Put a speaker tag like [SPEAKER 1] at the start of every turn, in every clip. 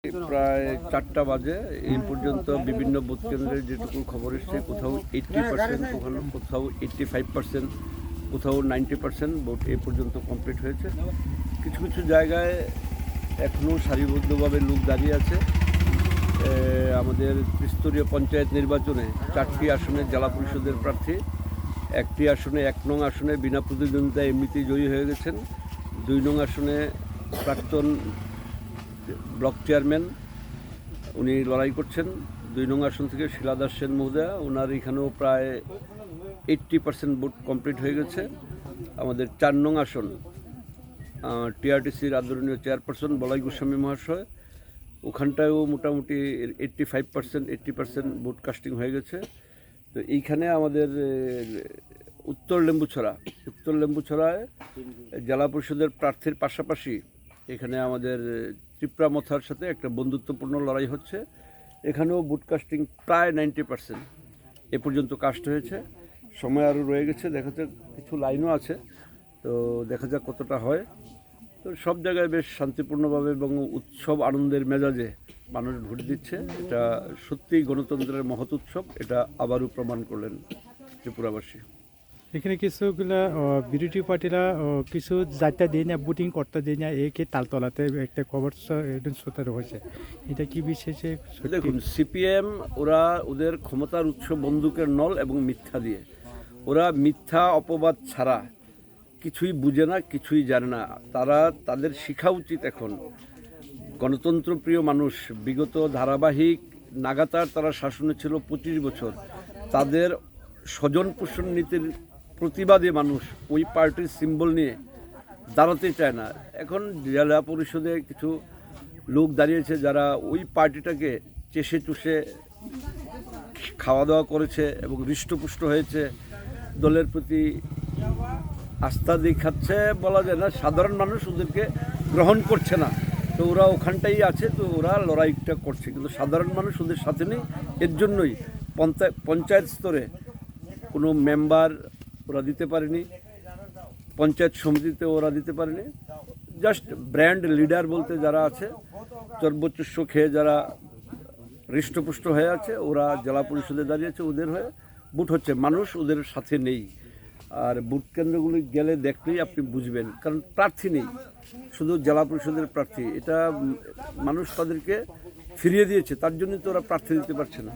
[SPEAKER 1] প্রায় 4টা বাজে এই পর্যন্ত বিভিন্ন বুথ কেন্দ্রের যেটুকু খবর এসছে কোথাও 80%, কোথাও 85%, কোথাও 90% ভোট এই পর্যন্ত কমপ্লিট হয়েছে। কিছু কিছু জায়গায় এখনও সারিবদ্ধভাবে লোক দাঁড়িয়ে আছে। আমাদের ত্রিস্তরীয় পঞ্চায়েত নির্বাচনে 4টি আসনে জেলা পরিষদের প্রার্থী, 1টি আসনে 1 নং আসনে বিনা প্রতিদ্বন্দ্বিতায় এমনিতেই জয়ী হয়ে গেছেন। 2 নং আসনে প্রাক্তন ব্লক চেয়ারম্যান উনি লড়াই করছেন। 2 নং আসন থেকে শিলা দাস সেন মহোদয়া, ওনার এখানেও প্রায় 80% ভোট কমপ্লিট হয়ে গেছে। আমাদের 4 নং আসন টিআরটিসির আদরণীয় চেয়ারপারসন বলাই গোস্বামী মহাশয়, ওখানটায়ও মোটামুটি 80% ভোট কাস্টিং হয়ে গেছে। তো এইখানে আমাদের উত্তর লেম্বুছড়ায় জেলা পরিষদের প্রার্থীর পাশাপাশি এখানে আমাদের ত্রিপুরা মথার সাথে একটা বন্ধুত্বপূর্ণ লড়াই হচ্ছে। এখানেও ভোট কাস্টিং প্রায় 90% এ পর্যন্ত কাস্ট হয়েছে। সময় আরও রয়ে গেছে, দেখা যাক, কিছু লাইনও আছে, তো দেখা যাক কতটা হয়। তো সব জায়গায় বেশ শান্তিপূর্ণভাবে এবং উৎসব আনন্দের মেজাজে মানুষ ভোট দিচ্ছে। এটা সত্যিই গণতন্ত্রের মহৎ উৎসব, এটা আবারও প্রমাণ করলেন ত্রিপুরাবাসী।
[SPEAKER 2] এখানে কিছুগুলা বিরোধী পার্টিরা কিছু যাত্রা দিয়ে না, বুটিং করতে দিয়ে না, একে তালতলাতে একটা খবর শ্রোতার হয়েছে, এটা কি বিশেষে?
[SPEAKER 1] দেখুন, সিপিএম ওরা ওদের ক্ষমতার উৎস বন্দুকের নল এবং মিথ্যা দিয়ে, ওরা মিথ্যা অপবাদ ছাড়া কিছুই বুঝে না, কিছুই জানে না। তাদের শিখা উচিত এখন। গণতন্ত্রপ্রিয় মানুষ, বিগত ধারাবাহিক নাগাতার তারা শাসনে ছিল 25 বছর। তাদের স্বজন পোষণ নীতির প্রতিবাদে মানুষ ওই পার্টির সিম্বল নিয়ে দাঁড়াতে চায় না। এখন জেলা পরিষদে কিছু লোক দাঁড়িয়েছে যারা ওই পার্টিটাকে চেষে চুষে খাওয়া দাওয়া করেছে এবং হৃষ্টপুষ্ট হয়েছে, দলের প্রতি আস্থা দেখাচ্ছে বলা যায় না। সাধারণ মানুষ ওদেরকে গ্রহণ করছে না, তো ওরা ওখানটাই আছে, তো ওরা লড়াইটা করছে, কিন্তু সাধারণ মানুষ ওদের সাথে নেই। এর জন্যই পঞ্চায়েত স্তরে কোনো মেম্বার ওরা দিতে পারেনি, পঞ্চায়েত সমিতিতে ওরা দিতে পারেনি। জাস্ট ব্র্যান্ড লিডার বলতে যারা আছে, চর্বচুষ্য খেয়ে যারা হৃষ্টপুষ্ট হয়ে আছে, ওরা জেলা পরিষদে দাঁড়িয়েছে, ওদের হয়ে ভোট হচ্ছে। মানুষ ওদের সাথে নেই। আর ভোট কেন্দ্রগুলি গেলে দেখলেই আপনি বুঝবেন, কারণ প্রার্থী নেই, শুধু জেলা পরিষদের প্রার্থী। এটা মানুষ তাদেরকে ফিরিয়ে দিয়েছে, তার জন্য তো ওরা প্রার্থী দিতে পারছে না।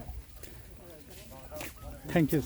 [SPEAKER 2] Thank you.